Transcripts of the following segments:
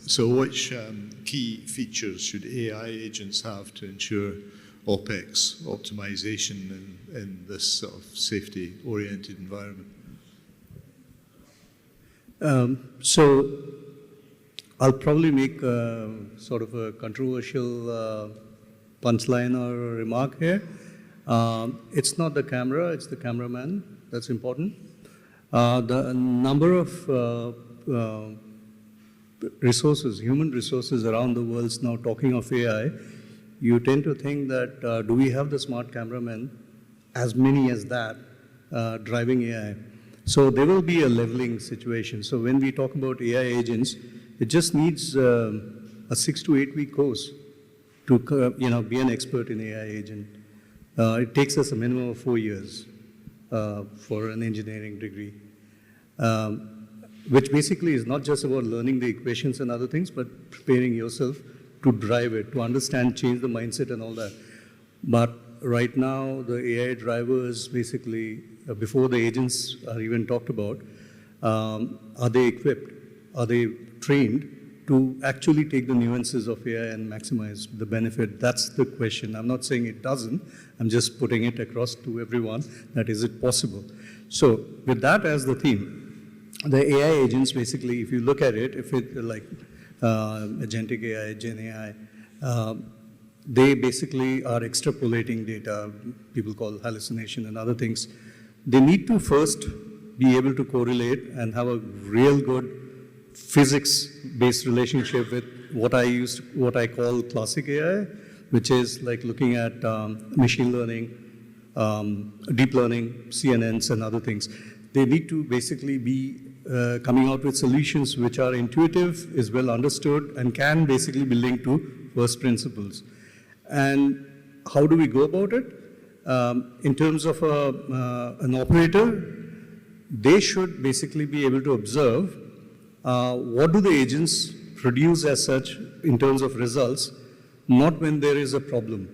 So which key features should AI agents have to ensure OpEx optimization in this sort of safety-oriented environment? So I'll probably make sort of a controversial punchline or remark here. It's not the camera, it's the cameraman that's important. The number of resources, human resources around the world is now talking of AI. You tend to think that do we have the smart cameramen, as many as that, driving AI? So there will be a leveling situation. So when we talk about AI agents, it just needs a 6 to 8 week course to be an expert in AI agent. It takes us a minimum of 4 years for an engineering degree, which basically is not just about learning the equations and other things, but preparing yourself to drive it, to understand, change the mindset and all that. But right now, the AI drivers basically, before the agents are even talked about, are they equipped? Are they trained to actually take the nuances of AI and maximize the benefit? That's the question. I'm not saying it doesn't. I'm just putting it across to everyone that is it possible. So with that as the theme, the AI agents basically, if you look at it, if it like agentic AI, Gen AI, they basically are extrapolating data, people call hallucination and other things. They need to first be able to correlate and have a real good physics-based relationship with what I call classic AI, which is like looking at machine learning, deep learning, CNNs and other things. They need to basically be coming out with solutions which are intuitive, is well understood, and can basically be linked to first principles. And how do we go about it? In terms of an operator, they should basically be able to observe what do the agents produce as such in terms of results, not when there is a problem.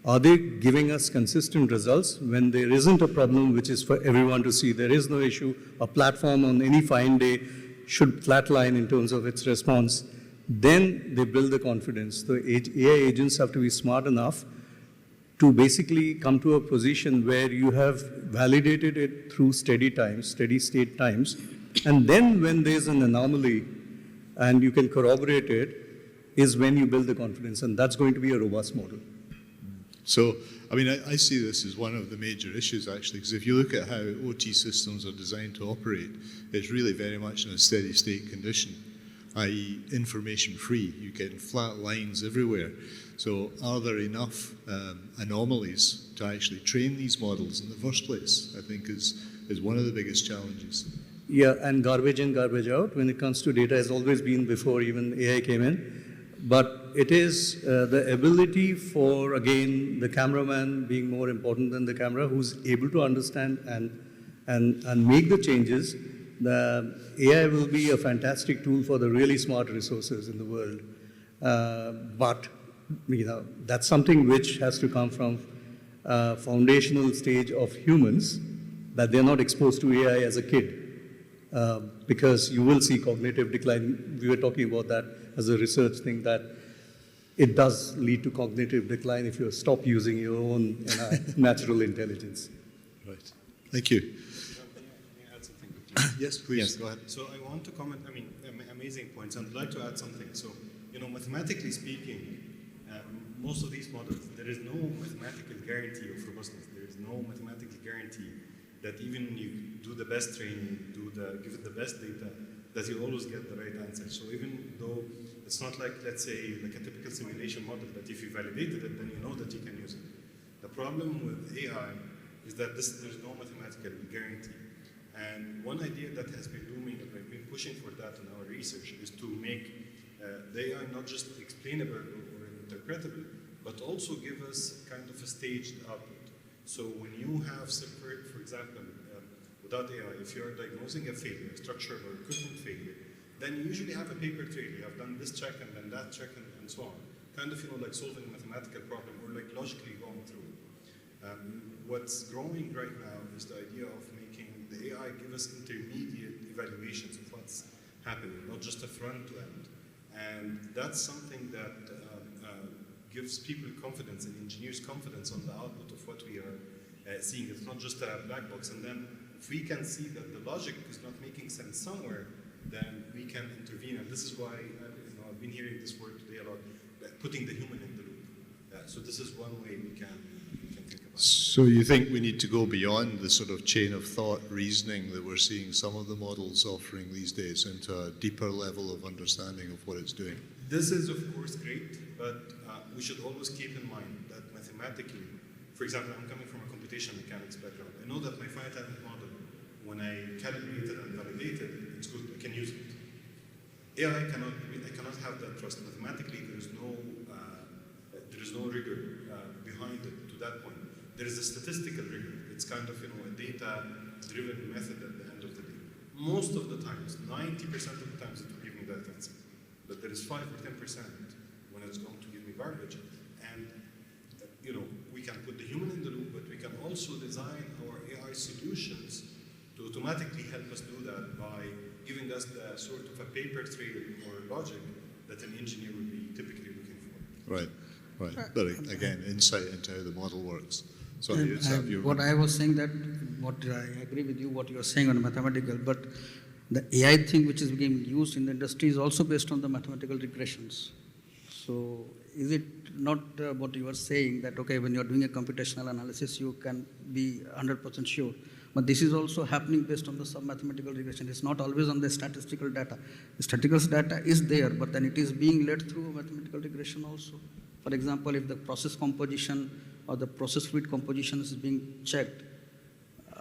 Are they giving us consistent results when there isn't a problem which is for everyone to see? There is no issue. A platform on any fine day should flatline in terms of its response. Then they build the confidence. The AI agents have to be smart enough to basically come to a position where you have validated it through steady times, steady state times, and then when there's an anomaly and you can corroborate it, is when you build the confidence, and that's going to be a robust model. So, I mean, I see this as one of the major issues, actually, because if you look at how OT systems are designed to operate, it's really very much in a steady state condition, i.e. information free. You get flat lines everywhere. So are there enough anomalies to actually train these models in the first place, I think is one of the biggest challenges. Yeah, and garbage in, garbage out when it comes to data has always been before even AI came in. But it is the ability for, again, the cameraman being more important than the camera, who's able to understand and make the changes. The AI will be a fantastic tool for the really smart resources in the world. But that's something which has to come from foundational stage of humans, that they're not exposed to AI as a kid. Because you will see cognitive decline. We were talking about that as a research thing, that it does lead to cognitive decline if you stop using your own natural intelligence. Right. Thank you. May I add something quickly? Yes, please. Yes. Go ahead. So I want to comment, amazing points. I'd like to add something. So, mathematically speaking, most of these models, there is no mathematical guarantee of robustness. There is no mathematical guarantee that even when you do the best training, give it the best data, that you always get the right answer. So even though it's not like, let's say, like a typical simulation model, that if you validated it, then you know that you can use it. The problem with AI is that there's no mathematical guarantee. And one idea that has been looming, and I've been pushing for that in our research, is to make the AI not just explainable or interpretable, but also give us kind of a staged output. So when you have separate, for example, without AI, if you're diagnosing a failure, a structural or equipment failure, then you usually have a paper trail. You have done this check and then that check and so on. Kind of, like solving a mathematical problem or like logically going through. What's growing right now is the idea of making the AI give us intermediate evaluations of what's happening, not just a front to end. And that's something that gives people confidence and engineers confidence on the output of what we are seeing. It's not just a black box. And then if we can see that the logic is not making sense somewhere, then we can intervene. And this is why I've been hearing this word today a lot, putting the human in the loop. So this is one way we can think about it. So you think we need to go beyond the sort of chain of thought reasoning that we're seeing some of the models offering these days into a deeper level of understanding of what it's doing? This is, of course, great, but we should always keep in mind that mathematically, for example, I'm coming from a computational mechanics background. I know that my finite element model, when I calibrate it and validate it, it's good, I can use it. AI I cannot have that trust. Mathematically, there is no rigor behind it to that point. There is a statistical rigor. It's kind of a data-driven method at the end of the day. Most of the times, 90% of the times, it will give me that answer. But there is 5 or 10% when it's going to give me garbage. And we can put the human in the loop, but we can also design our AI solutions to automatically help us do that by giving us the sort of a paper trail or logic that an engineer would be typically looking for. Right. But again, insight into how the model works. So what I was saying that, what I agree with you, what you are saying on mathematical, but the AI thing which is being used in the industry is also based on the mathematical regressions. So is it not what you are saying that, okay, when you are doing a computational analysis, you can be 100% sure. But this is also happening based on the some mathematical regression. It's not always on the statistical data. The statistical data is there, but then it is being led through mathematical regression also. For example, if the process composition or the process fluid composition is being checked,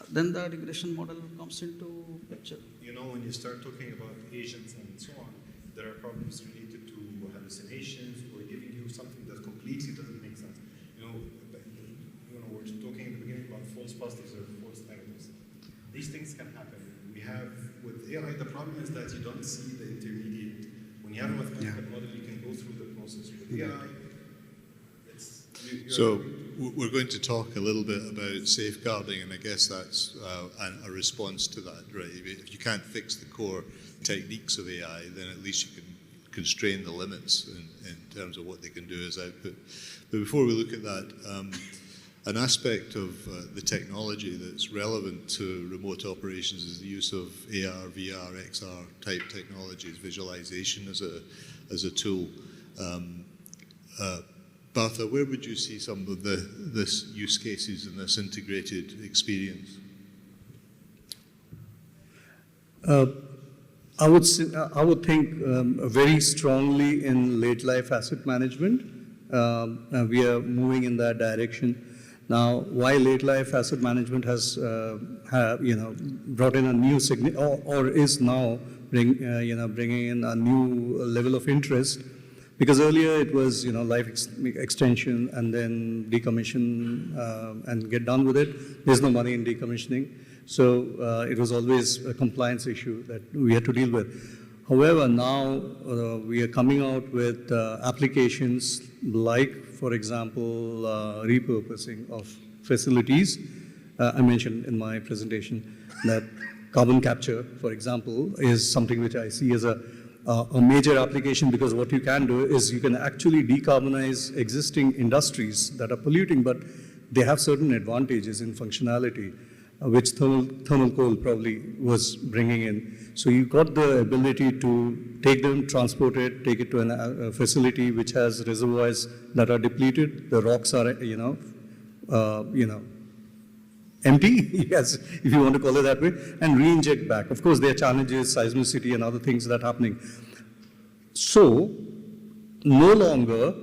then the regression model comes into picture. When you start talking about agents and so on, there are problems related to hallucinations or giving you something that completely doesn't make sense. We're talking in the beginning about false positives or false negatives. These things can happen. We have, with AI, the problem is that you don't see the intermediate. When you have a mathematical model, you can go through the process. With AI, So we're going to talk a little bit about safeguarding, and I guess that's a response to that, right? If you can't fix the core techniques of AI, then at least you can constrain the limits in terms of what they can do as output. But before we look at that, an aspect of the technology that's relevant to remote operations is the use of AR, VR, XR type technologies, visualization as a tool. Partha, where would you see some of this use cases in this integrated experience? I would think very strongly in late life asset management. We are moving in that direction. Now, why late life asset management has brought in a new or is now bringing in a new level of interest. Because earlier it was, life extension and then decommission and get done with it. There's no money in decommissioning. So it was always a compliance issue that we had to deal with. However, now we are coming out with applications like, for example, repurposing of facilities. I mentioned in my presentation that carbon capture, for example, is something which I see as a major application, because what you can do is you can actually decarbonize existing industries that are polluting, but they have certain advantages in functionality, which thermal coal probably was bringing in. So you got the ability to take them, transport it, take it to a facility which has reservoirs that are depleted. The rocks are, empty, yes, if you want to call it that way, and re-inject back. Of course, there are challenges, seismicity and other things that are happening. So, no longer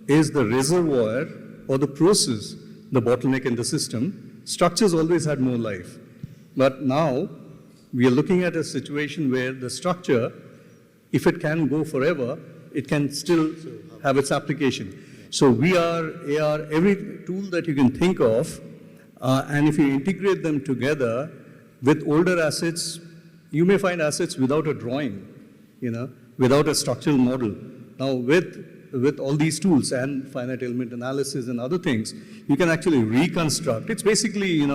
is the reservoir or the process the bottleneck in the system. Structures always had more life. But now, we are looking at a situation where the structure, if it can go forever, it can still have its application. So VR, AR, every tool that you can think of, and if you integrate them together with older assets, you may find assets without a drawing, without a structural model. Now with all these tools and finite element analysis and other things, you can actually reconstruct. It's basically, you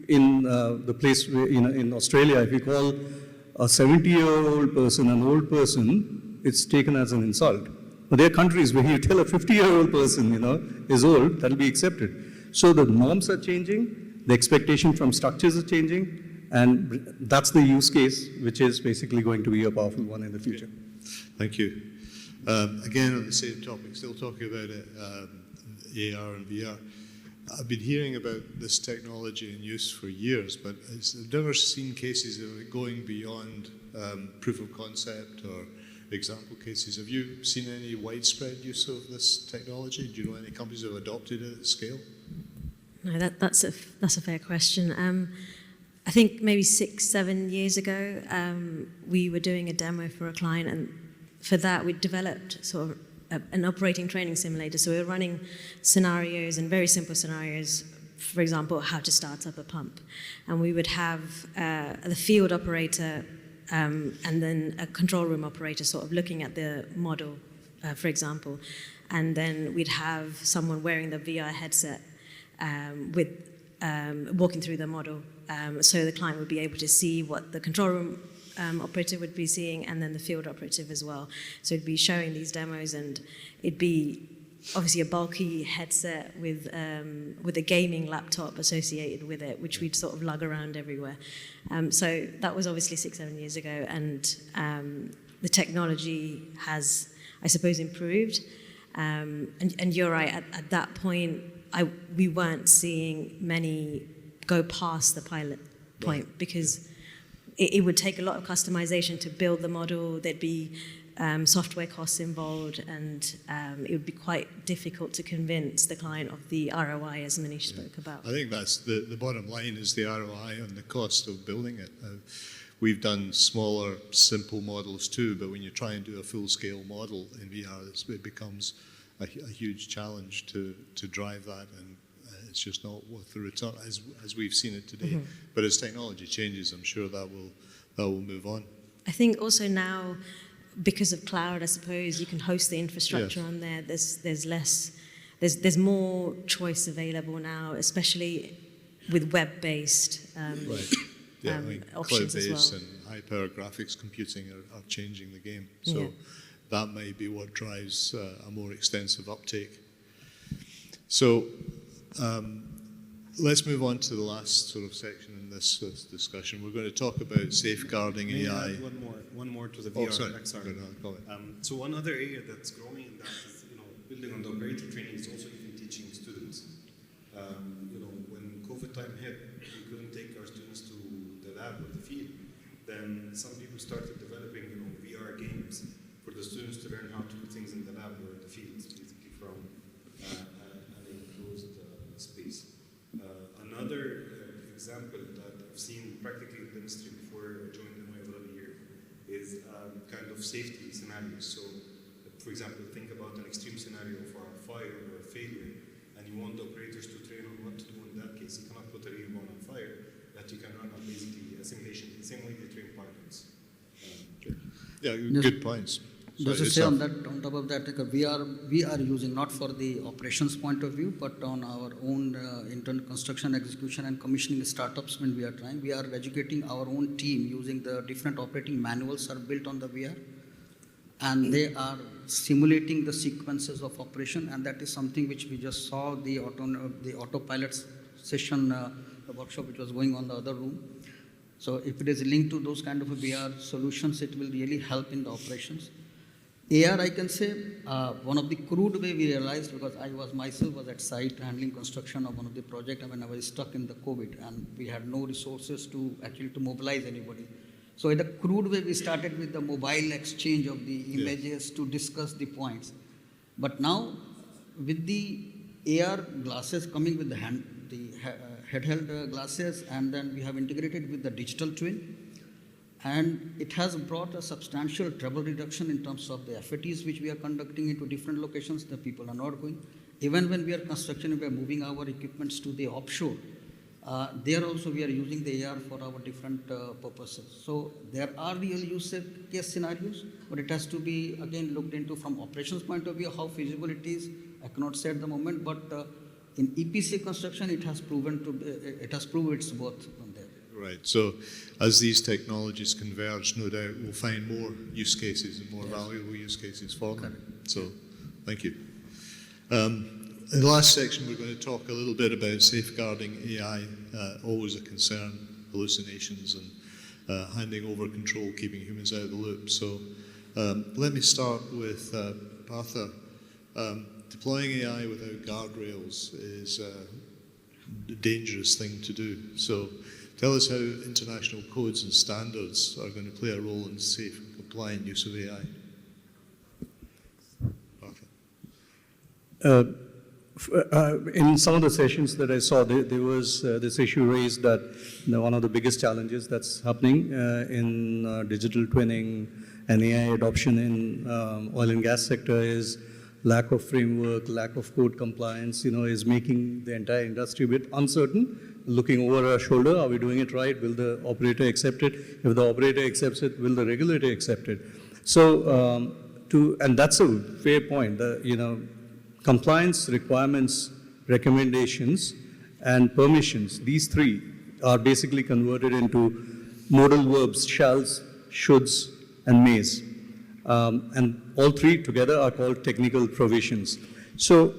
in the place where, in Australia, if you call a 70-year-old person, an old person, it's taken as an insult. But there are countries where you tell a 50-year-old person, is old, that'll be accepted. So the norms are changing, the expectation from structures are changing, and that's the use case, which is basically going to be a powerful one in the future. Thank you. Again, on the same topic, still talking about it, AR and VR. I've been hearing about this technology in use for years, but I've never seen cases of it going beyond proof of concept or example cases. Have you seen any widespread use of this technology? Do you know any companies who have adopted it at scale? No, that's a fair question. I think maybe 6-7 years ago, we were doing a demo for a client, and for that we developed sort of an operating training simulator. So we were running scenarios, and very simple scenarios, for example, how to start up a pump. And we would have the field operator and then a control room operator sort of looking at the model, for example. And then we'd have someone wearing the VR headset with walking through the model. So the client would be able to see what the control room operative would be seeing, and then the field operative as well. So it'd be showing these demos, and it'd be obviously a bulky headset with a gaming laptop associated with it, which we'd sort of lug around everywhere. So that was obviously 6-7 years ago, and the technology has, I suppose, improved. And you're right, at that point, we weren't seeing many go past the pilot point, because it would take a lot of customization to build the model. There'd be software costs involved, and it would be quite difficult to convince the client of the ROI, as Manish spoke about. I think that's the bottom line, is the ROI on the cost of building it. We've done smaller, simple models too, but when you try and do a full-scale model in VR, it becomes a huge challenge to drive that, and it's just not worth the return as we've seen it today. Mm-hmm. But as technology changes, I'm sure that will move on. I think also now, because of cloud, I suppose you can host the infrastructure Yes. on there. There's more choice available now, especially with web-based Right. Yeah, options as cloud-based well. and high-power graphics computing are changing the game. So Yeah. that may be what drives a more extensive uptake. So let's move on to the last sort of section in this discussion. We're going to talk about safeguarding May I AI. add one more to the Oh, VR. sorry. Go ahead. So one other area that's growing in that is, building on the operator training is also even teaching students. When COVID time hit, we couldn't take our students to the lab or the field. Then some people started developing, VR games for the students to learn how to do things in the lab or in the field, basically from an enclosed space. Another example that I've seen practically in the industry before I joined NYFW here is kind of safety scenarios. So, for example, think about an extreme scenario for a fire or a failure, and you want the operators to train on what to do in that case. You cannot put a real one on fire, that you can run on basically a simulation, the same way they train pilots. Yeah, Yes. good points. Just to Sorry, say on Isaf. that, on top of that, we are using not for the operations point of view, but on our own internal construction, execution, and commissioning startups. When we are trying, we are educating our own team using the different operating manuals are built on the VR, and they are simulating the sequences of operation, and that is something which we just saw the autopilot session, the workshop which was going on the other room. So if it is linked to those kind of VR solutions, it will really help in the operations. AR, I can say, one of the crude way we realized, because I was myself at site handling construction of one of the project, and when I was stuck in the COVID, and we had no resources to actually to mobilize anybody. So in a crude way, we started with the mobile exchange of the images to discuss the points. But now, with the AR glasses coming with the head-held glasses, and then we have integrated with the digital twin, and it has brought a substantial trouble reduction in terms of the FATs which we are conducting into different locations. The people are not going. Even when we are constructing, we are moving our equipments to the offshore. There also we are using the AR for our different purposes. So there are real use case scenarios, but it has to be again looked into from operations point of view, how feasible it is. I cannot say at the moment, but in EPC construction, it has proved its worth from there. Right. So as these technologies converge, no doubt we'll find more use cases and more valuable use cases for them. So thank you. In the last section, we're going to talk a little bit about safeguarding AI, always a concern, hallucinations and handing over control, keeping humans out of the loop. So let me start with Partha. Deploying AI without guardrails is a dangerous thing to do. So tell us how international codes and standards are going to play a role in safe and compliant use of AI. Partha. In some of the sessions that I saw, there was this issue raised that one of the biggest challenges that's happening in digital twinning and AI adoption in oil and gas sector is lack of framework, lack of code compliance, is making the entire industry a bit uncertain, looking over our shoulder, are we doing it right? Will the operator accept it? If the operator accepts it, will the regulator accept it? So, and that's a fair point, compliance requirements, recommendations, and permissions, these three are basically converted into modal verbs, shalls, shoulds, and mays. And all three together are called technical provisions. So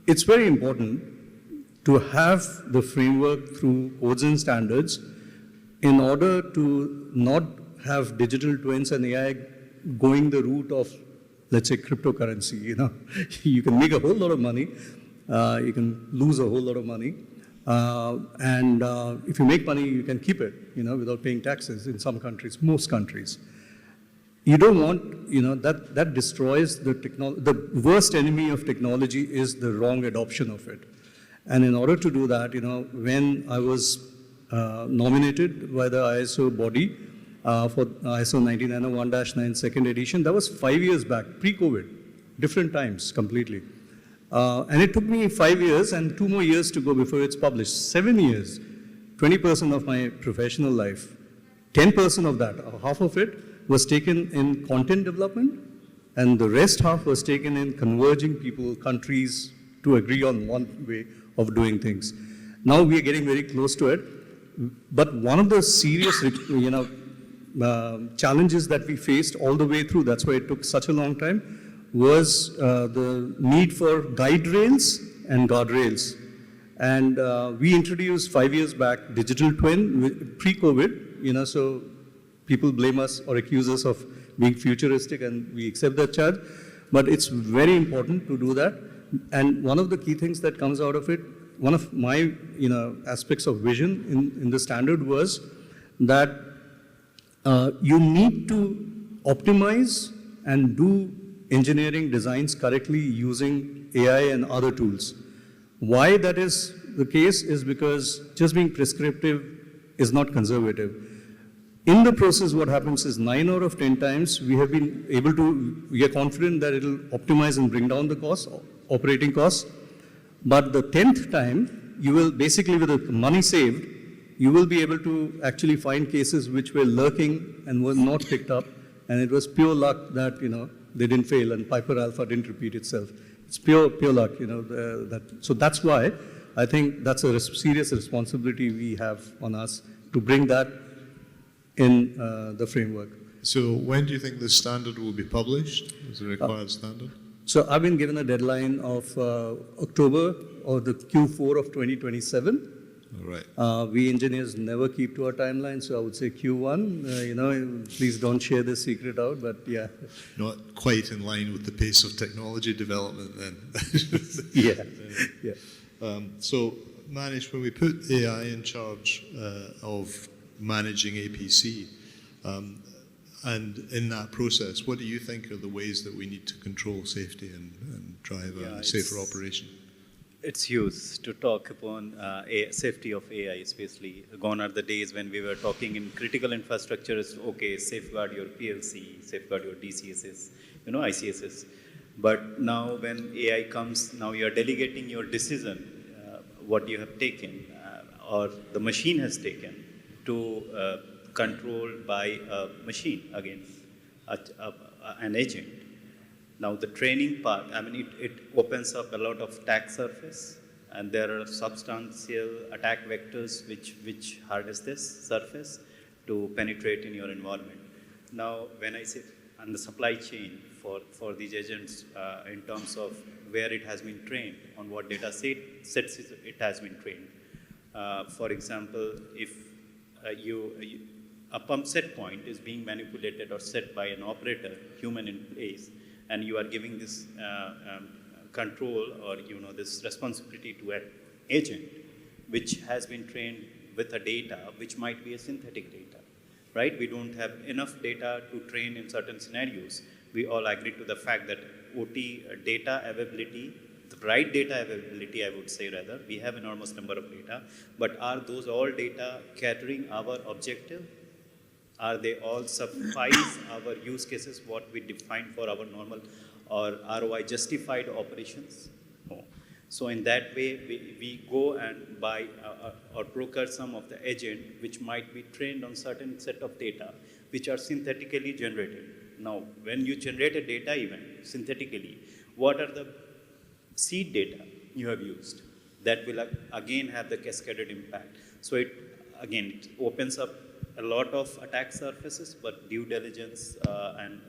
it's very important to have the framework through codes and standards in order to not have digital twins and AI going the route of, let's say, cryptocurrency. You can make a whole lot of money, you can lose a whole lot of money, and if you make money, you can keep it, without paying taxes in some countries, most countries. You don't want, that destroys the technology. The worst enemy of technology is the wrong adoption of it. And in order to do that, when I was nominated by the ISO body for ISO 19901-9 second edition, that was 5 years back, pre-COVID, different times completely. And it took me 5 years and 2 more years to go before it's published. 7 years, 20% of my professional life, 10% of that, half of it, was taken in content development, and the rest half was taken in converging people, countries, to agree on one way of doing things. Now we are getting very close to it, but one of the serious, challenges that we faced all the way through, that's why it took such a long time, was the need for guide rails and guardrails. And we introduced 5 years back digital twin pre-COVID, so people blame us or accuse us of being futuristic, and we accept that charge. But it's very important to do that. And one of the key things that comes out of it, one of my aspects of vision in the standard was that you need to optimize and do engineering designs correctly using AI and other tools. Why that is the case is because just being prescriptive is not conservative. In the process, what happens is 9 out of 10 times we have been able to, we are confident that it will optimize and bring down the cost, operating costs. But the 10th time, you will basically, with the money saved, you will be able to actually find cases which were lurking and were not picked up. And it was pure luck that, they didn't fail and Piper Alpha didn't repeat itself. It's pure luck, So that's why I think that's a serious responsibility we have on us to bring that in the framework. So when do you think this standard will be published as a required standard? So I've been given a deadline of October or the Q4 of 2027. All right. We engineers never keep to our timeline, so I would say Q1. Please don't share this secret out, but yeah. Not quite in line with the pace of technology development then. Yeah. So Manish, when we put AI in charge of managing APC, and in that process, what do you think are the ways that we need to control safety and drive a safer operation? It's used to talk upon safety of AI, especially. Gone are the days when we were talking in critical infrastructures, okay, safeguard your PLC, safeguard your DCSS, ICSS. But now when AI comes, now you are delegating your decision, what you have taken, or the machine has taken, to controlled by a machine, again, an agent. Now the training part, it opens up a lot of attack surface, and there are substantial attack vectors which harness this surface to penetrate in your environment. Now, when I say on the supply chain for these agents, in terms of where it has been trained, on what data sets it has been trained. For example, if a pump set point is being manipulated or set by an operator, human in place, and you are giving this control or this responsibility to an agent, which has been trained with a data which might be a synthetic data, right? We don't have enough data to train in certain scenarios. We all agree to the fact that OT data availability, the right data availability, I would say rather, we have enormous number of data, but are those all data catering our objective? Are they all suffice our use cases, what we define for our normal or ROI justified operations? No. So in that way, we go and buy or procure some of the agent which might be trained on certain set of data which are synthetically generated. Now, when you generate a data event synthetically, what are the seed data you have used? That will again have the cascaded impact. So it opens up a lot of attack surfaces, but due diligence and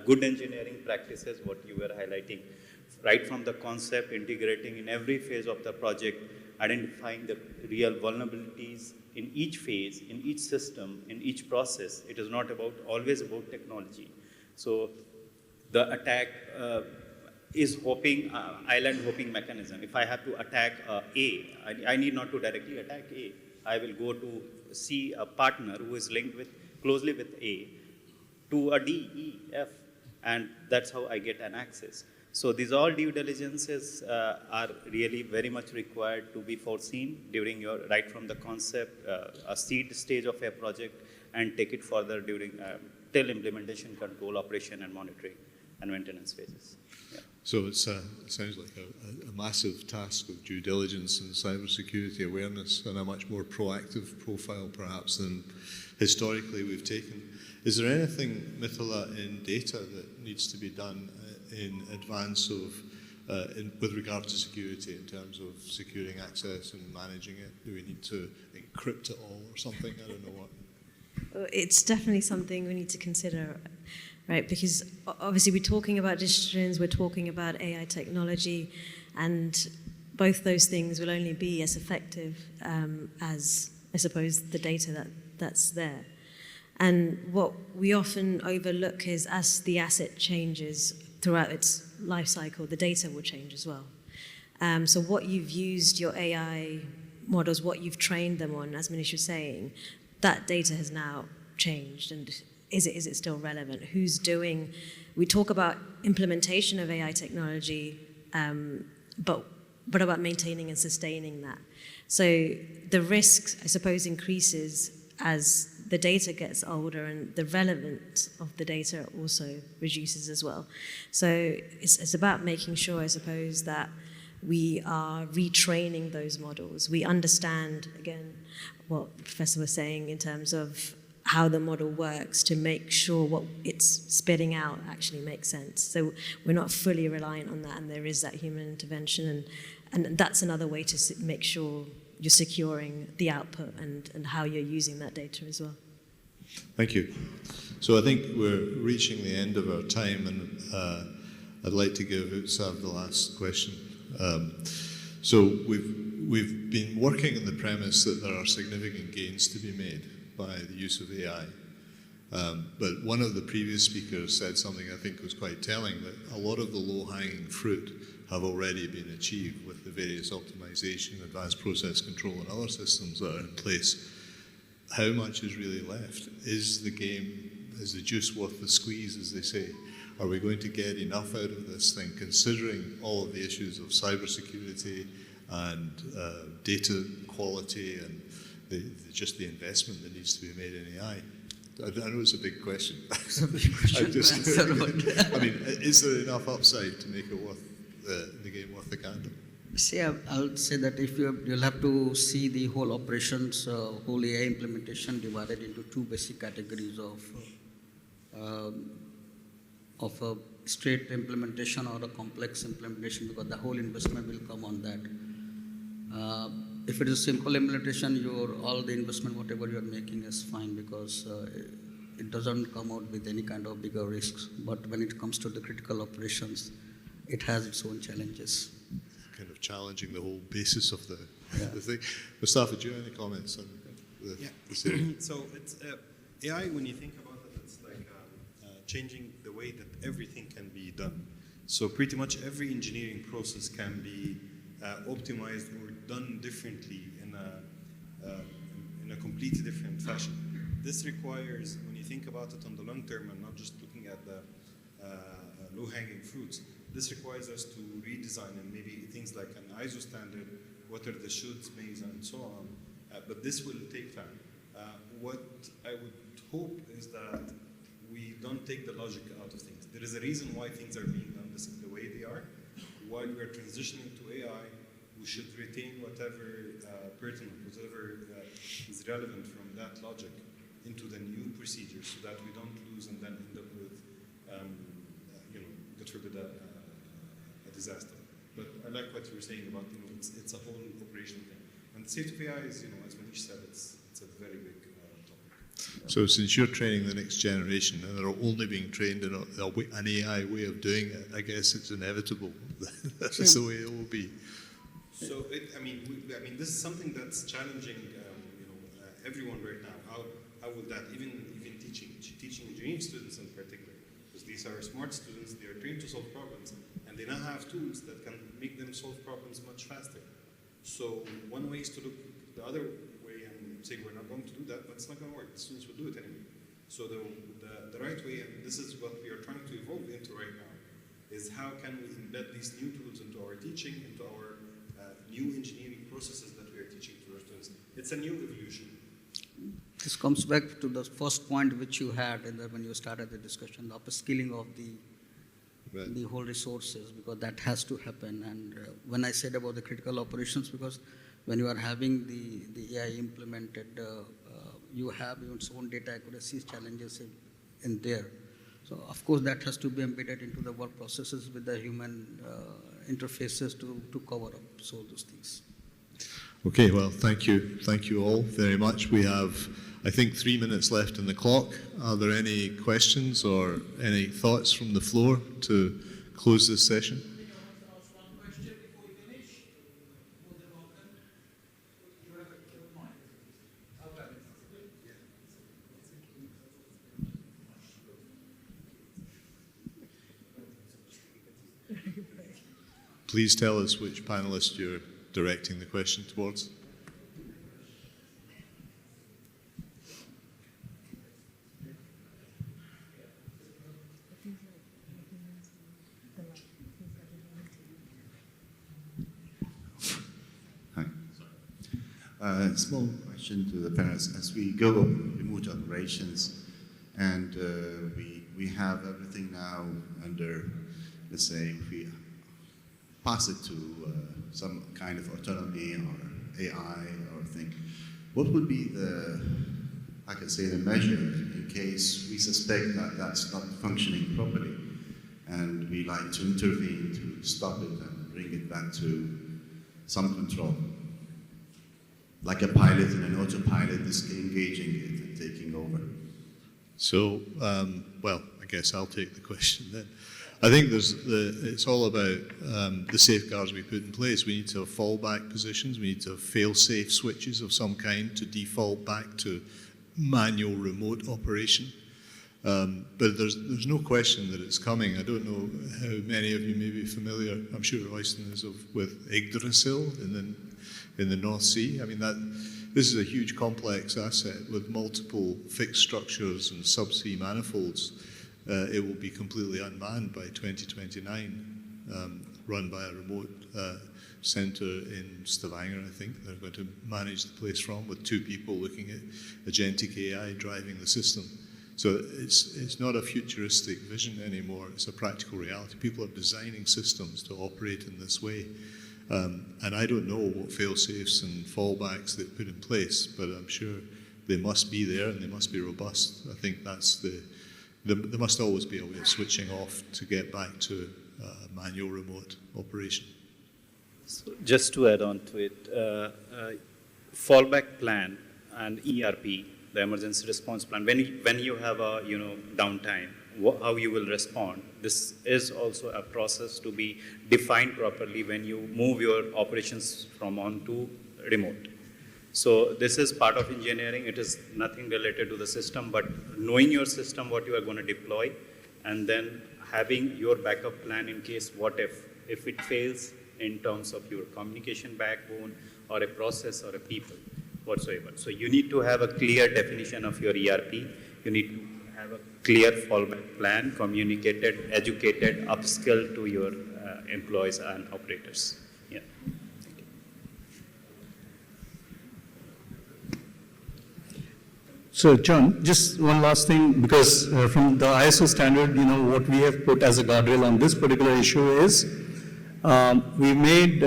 good engineering practices, what you were highlighting, right from the concept, integrating in every phase of the project, identifying the real vulnerabilities in each phase, in each system, in each process. It is not always about technology. So the attack is island hopping mechanism. If I have to attack I need not to directly attack A. I will go to see a partner who is linked closely with A to a D, E, F, and that's how I get an access. So these all due diligences are really very much required to be foreseen during right from the concept, a seed stage of a project, and take it further during till implementation, control, operation, and monitoring and maintenance phases. Yeah. So it sounds like a massive task of due diligence and cybersecurity awareness, and a much more proactive profile perhaps than historically we've taken. Is there anything, Mithila, in data that needs to be done in advance of, with regard to security, in terms of securing access and managing it? Do we need to encrypt it all or something? I don't know what. It's definitely something we need to consider, right? Because obviously we're talking about decisions, we're talking about AI technology, and both those things will only be as effective as, I suppose, the data that's there. And what we often overlook is as the asset changes throughout its life cycle, the data will change as well. So what you've used your AI models, what you've trained them on, as Manish was saying, that data has now changed. And is it still relevant? Who's doing? We talk about implementation of AI technology, but about maintaining and sustaining that. So the risk, I suppose, increases as the data gets older, and the relevance of the data also reduces as well. So it's about making sure, I suppose, that we are retraining those models. We understand, again, what the professor was saying in terms of how the model works to make sure what it's spitting out actually makes sense. So we're not fully reliant on that, and there is that human intervention, and that's another way to make sure you're securing the output and how you're using that data as well. Thank you. So I think we're reaching the end of our time, and I'd like to give Utsav the last question. So we've been working on the premise that there are significant gains to be made by the use of AI. But one of the previous speakers said something I think was quite telling, that a lot of the low-hanging fruit have already been achieved with the various optimization, advanced process control, and other systems that are in place. How much is really left? Is the juice worth the squeeze, as they say? Are we going to get enough out of this thing, considering all of the issues of cybersecurity and data quality and just the investment that needs to be made in AI? I know it's a big question. It's a big question. I mean, is there enough upside to make it worth the game worth the candle? See, I'll say that if you'll have to see the whole operations, whole AI implementation divided into two basic categories of a straight implementation or a complex implementation, because the whole investment will come on that. If it is simple implementation, all the investment, whatever you are making is fine because it doesn't come out with any kind of bigger risks. But when it comes to the critical operations, it has its own challenges. Kind of challenging the whole basis of the thing. Mustafa, do you have any comments on this area? So it's AI. When you think about it, it's like changing the way that everything can be done. So pretty much every engineering process can be optimized or done differently in a completely different fashion. This requires, when you think about it on the long term and not just looking at the low-hanging fruits, this requires us to redesign and maybe things like an ISO standard, what are the shoulds, mays, and so on. But this will take time. What I would hope is that we don't take the logic out of things. There is a reason why things are being done the way they are. While we are transitioning to AI, we should retain whatever pertinent, whatever is relevant from that logic into the new procedures so that we don't lose and then end up with, God forbid, a disaster. But I like what you were saying about, it's a whole operational thing. And the safety of AI is, as Manish said, it's a very big topic. So since you're training the next generation and they're only being trained in an AI way of doing it, I guess it's inevitable. That's the way it will be. So, this is something that's challenging, everyone right now. How will that, even teaching engineering students in particular, because these are smart students, they are trained to solve problems, and they now have tools that can make them solve problems much faster. So one way is to look the other way and say we're not going to do that, but it's not going to work. The students will do it anyway. So the right way, and this is what we are trying to evolve into right now, is how can we embed these new tools into our teaching, into our new engineering processes that we are teaching to our students. It's a new evolution. This comes back to the first point which you had when you started the discussion, the upskilling of the whole resources, because that has to happen. And when I said about the critical operations, because when you are having the AI implemented, you have your own data accuracy challenges in there. So of course that has to be embedded into the work processes with the human interfaces to cover up so those things. Okay, well, thank you. Thank you all very much. We have, I think, 3 minutes left in the clock. Are there any questions or any thoughts from the floor to close this session? Please tell us which panelist you're directing the question towards. Hi. Small question to the panelists. As we go remote operations and we have everything now under, let's say, if we pass it to some kind of autonomy or AI or thing, what would be the measure in case we suspect that that's not functioning properly and we like to intervene to stop it and bring it back to some control? Like a pilot and an autopilot is engaging it and taking over. So, well, I guess I'll take the question then. I think it's all about the safeguards we put in place. We need to have fallback positions. We need to have fail-safe switches of some kind to default back to manual remote operation. But there's no question that it's coming. I don't know how many of you may be familiar. I'm sure Royston is with Yggdrasil in the North Sea. I mean, this is a huge complex asset with multiple fixed structures and subsea manifolds. It will be completely unmanned by 2029, run by a remote centre in Stavanger, I think. They're going to manage the place from, with 2 people looking at agentic AI driving the system. So it's not a futuristic vision anymore, it's a practical reality. People are designing systems to operate in this way. And I don't know what fail-safes and fallbacks they've put in place, but I'm sure they must be there and they must be robust. I think that's there must always be a way of switching off to get back to manual remote operation. So just to add on to it, fallback plan and ERP, the emergency response plan, when you have a downtime, how you will respond. This is also a process to be defined properly when you move your operations from on to remote. So this is part of engineering. It is nothing related to the system, but knowing your system, what you are going to deploy, and then having your backup plan in case what if it fails in terms of your communication backbone or a process or a people whatsoever. So you need to have a clear definition of your ERP. You need to have a clear fallback plan, communicated, educated, upskilled to your employees and operators. Yeah. So, John, just one last thing, because from the ISO standard, what we have put as a guardrail on this particular issue is we made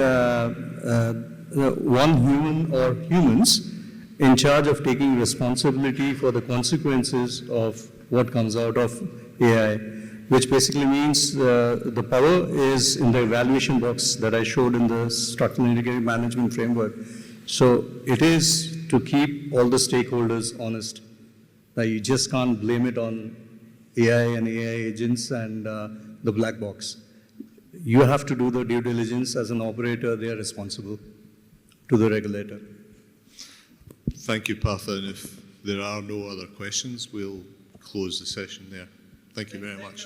one human or humans in charge of taking responsibility for the consequences of what comes out of AI, which basically means the power is in the evaluation box that I showed in the structural integrated management framework. So it is to keep all the stakeholders honest. Now you just can't blame it on AI and AI agents and the black box. You have to do the due diligence as an operator. They are responsible to the regulator. Thank you, Partha. And if there are no other questions, we'll close the session there. Thank you very much.